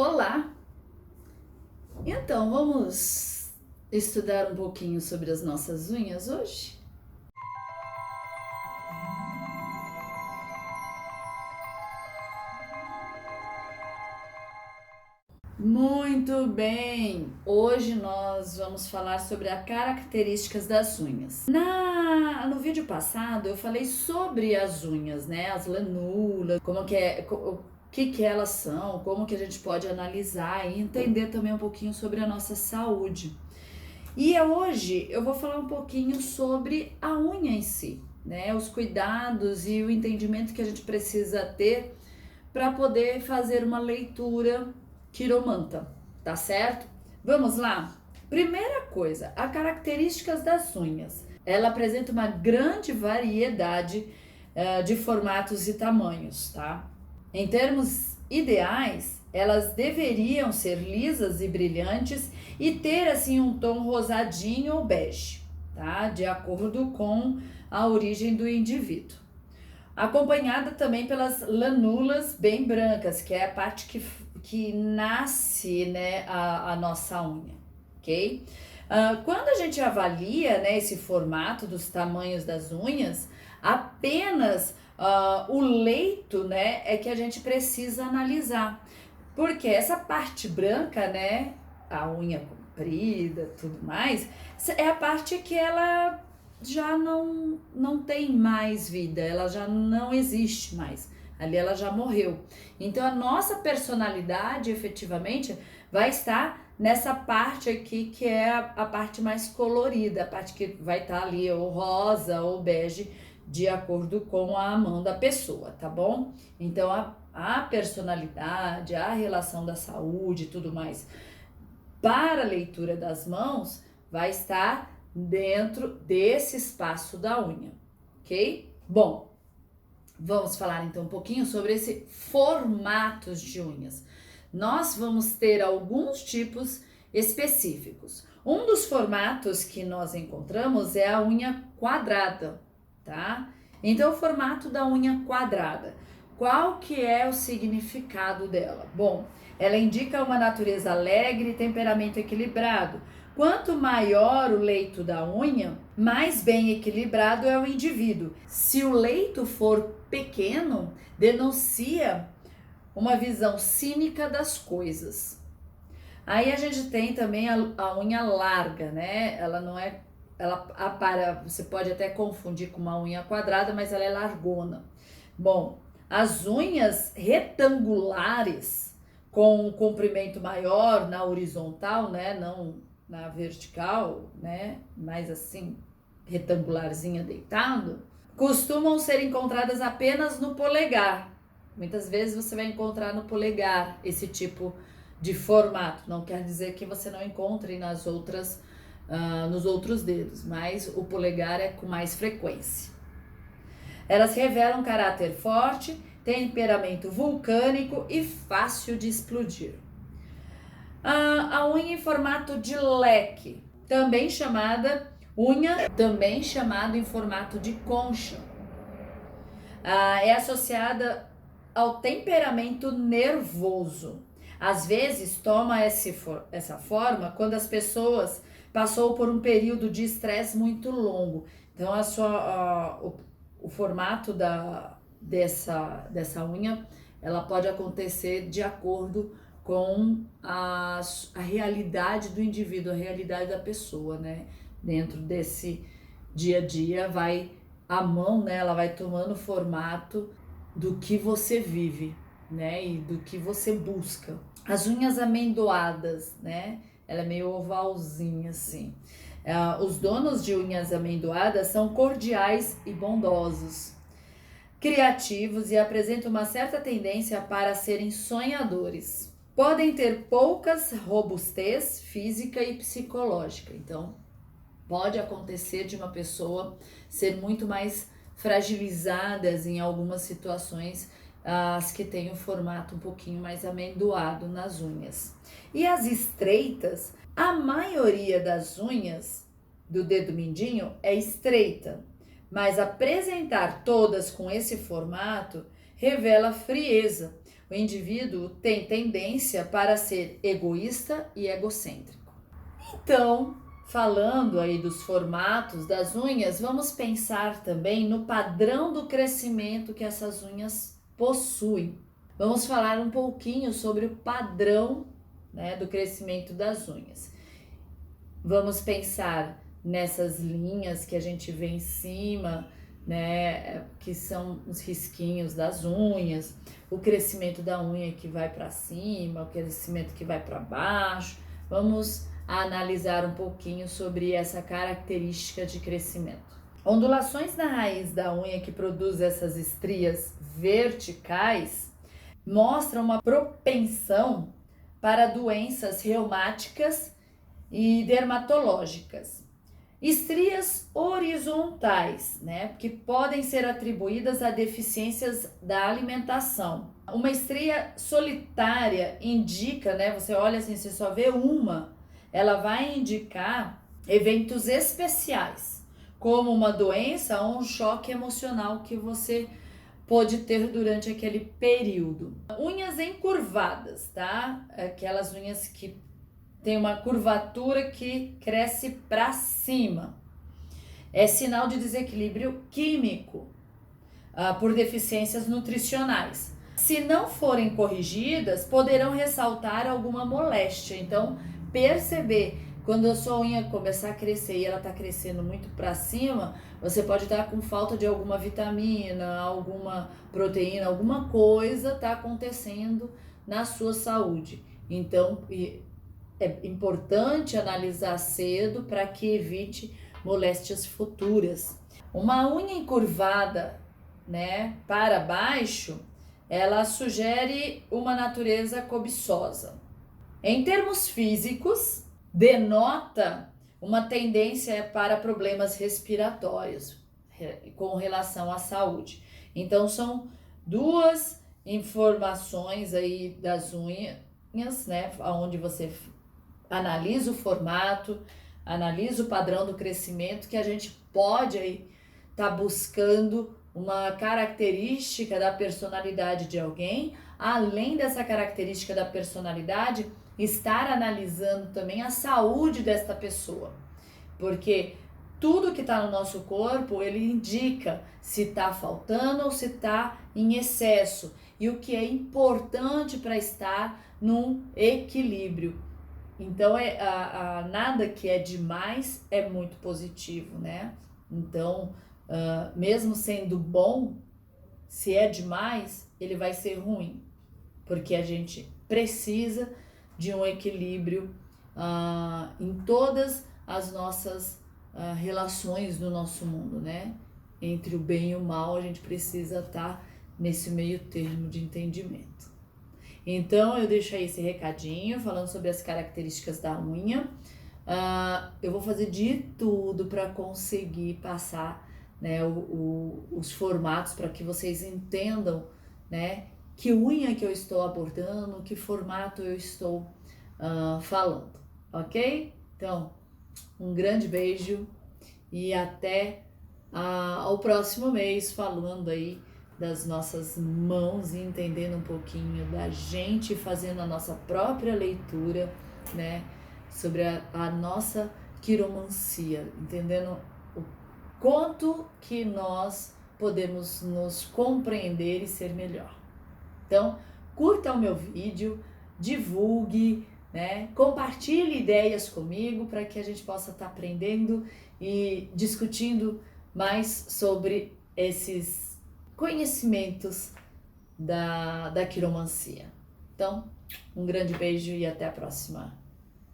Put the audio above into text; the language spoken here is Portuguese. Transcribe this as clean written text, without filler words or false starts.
Olá! Então, vamos estudar um pouquinho sobre as nossas unhas hoje? Muito bem! Hoje nós vamos falar sobre as características das unhas. No vídeo passado eu falei sobre as unhas, né? As lanulas, o que elas são, como que a gente pode analisar e entender também um pouquinho sobre a nossa saúde. E hoje eu vou falar um pouquinho sobre a unha em si, né? Os cuidados e o entendimento que a gente precisa ter para poder fazer uma leitura quiromanta, tá certo? Vamos lá? Primeira coisa, as características das unhas. Ela apresenta uma grande variedade de formatos e tamanhos, tá? Em termos ideais, elas deveriam ser lisas e brilhantes e ter assim um tom rosadinho ou bege, tá? De acordo com a origem do indivíduo. Acompanhada também pelas lanulas bem brancas, que é a parte que nasce, né, a nossa unha, ok? Quando a gente avalia, né, esse formato dos tamanhos das unhas, apenas o leito, né, é que a gente precisa analisar, porque essa parte branca, né, a unha comprida, tudo mais, é a parte que ela já não tem mais vida, ela já não existe mais. Ali ela já morreu. Então a nossa personalidade efetivamente vai estar nessa parte aqui que é a parte mais colorida, a parte que vai estar ali ou rosa ou bege, de acordo com a mão da pessoa, tá bom? Então a personalidade, a relação da saúde e tudo mais para a leitura das mãos vai estar dentro desse espaço da unha, ok? Bom, vamos falar então um pouquinho sobre esse formatos de unhas. Nós vamos ter alguns tipos específicos. Um dos formatos que nós encontramos é a unha quadrada, tá? Então, o formato da unha quadrada. Qual que é o significado dela? Bom, ela indica uma natureza alegre e temperamento equilibrado. Quanto maior o leito da unha, mais bem equilibrado é o indivíduo. Se o leito for pequeno, denuncia uma visão cínica das coisas. Aí a gente tem também a unha larga, né? Ela não é, você pode até confundir com uma unha quadrada, mas ela é largona. Bom, as unhas retangulares com um comprimento maior na horizontal, né? Não na vertical, né? Mais assim, retangularzinha deitado, costumam ser encontradas apenas no polegar. Muitas vezes você vai encontrar no polegar esse tipo de formato. Não quer dizer que você não encontre nas outras, nos outros dedos, mas o polegar é com mais frequência. Elas revelam caráter forte, temperamento vulcânico e fácil de explodir. A unha em formato de leque, também chamada em formato de concha, é associada ao temperamento nervoso. Às vezes toma essa forma quando as pessoas passou por um período de estresse muito longo. Então o formato dessa unha, ela pode acontecer de acordo com a realidade do indivíduo, a realidade da pessoa, né? Dentro desse dia a dia a mão, né, ela vai tomando formato do que você vive, né, e do que você busca. As unhas amendoadas, né, ela é meio ovalzinha assim. Os donos de unhas amendoadas são cordiais e bondosos, criativos e apresentam uma certa tendência para serem sonhadores. Podem ter poucas robustez física e psicológica, então pode acontecer de uma pessoa ser muito mais fragilizadas em algumas situações, as que têm o formato um pouquinho mais amendoado nas unhas. E as estreitas, a maioria das unhas do dedo mindinho é estreita, mas apresentar todas com esse formato revela frieza. o indivíduo tem tendência para ser egoísta e egocêntrico. Então, falando aí dos formatos das unhas, vamos pensar também no padrão do crescimento que essas unhas possuem. Vamos falar um pouquinho sobre o padrão, né, do crescimento das unhas. Vamos pensar nessas linhas que a gente vê em cima, né, que são os risquinhos das unhas, o crescimento da unha que vai para cima, o crescimento que vai para baixo. Vamos analisar um pouquinho sobre essa característica de crescimento. Ondulações na raiz da unha que produz essas estrias verticais mostram uma propensão para doenças reumáticas e dermatológicas. Estrias horizontais, né, que podem ser atribuídas a deficiências da alimentação. Uma estria solitária indica, né, você olha assim, você só vê uma, ela vai indicar eventos especiais, como uma doença ou um choque emocional que você pode ter durante aquele período. Unhas encurvadas, tá? Aquelas unhas que tem uma curvatura que cresce para cima. É sinal de desequilíbrio químico por deficiências nutricionais. Se não forem corrigidas, poderão ressaltar alguma moléstia. Então, perceber quando a sua unha começar a crescer e ela está crescendo muito para cima, você pode estar com falta de alguma vitamina, alguma proteína, alguma coisa está acontecendo na sua saúde. Então, é importante analisar cedo para que evite moléstias futuras. Uma unha encurvada, né, para baixo, ela sugere uma natureza cobiçosa. Em termos físicos, denota uma tendência para problemas respiratórios com relação à saúde. Então, são duas informações aí das unhas, né, onde você analisa o formato, analisa o padrão do crescimento, que a gente pode aí estar buscando uma característica da personalidade de alguém, além dessa característica da personalidade, estar analisando também a saúde desta pessoa, porque tudo que está no nosso corpo, ele indica se está faltando ou se está em excesso, e o que é importante para estar num equilíbrio. Então, nada que é demais é muito positivo, né? Então, mesmo sendo bom, se é demais, ele vai ser ruim, porque a gente precisa de um equilíbrio em todas as nossas relações no nosso mundo, né? Entre o bem e o mal, a gente precisa estar nesse meio termo de entendimento. Então, eu deixo aí esse recadinho falando sobre as características da unha. Eu vou fazer de tudo para conseguir passar, né, os formatos para que vocês entendam, né, que unha que eu estou abordando, que formato eu estou falando, ok? Então, um grande beijo e até ao próximo mês falando aí das nossas mãos e entendendo um pouquinho da gente, fazendo a nossa própria leitura, né, sobre a nossa quiromancia, entendendo o quanto que nós podemos nos compreender e ser melhor. Então, curta o meu vídeo, divulgue, né, compartilhe ideias comigo para que a gente possa estar aprendendo e discutindo mais sobre esses conhecimentos da quiromancia. Então, um grande beijo e até a próxima.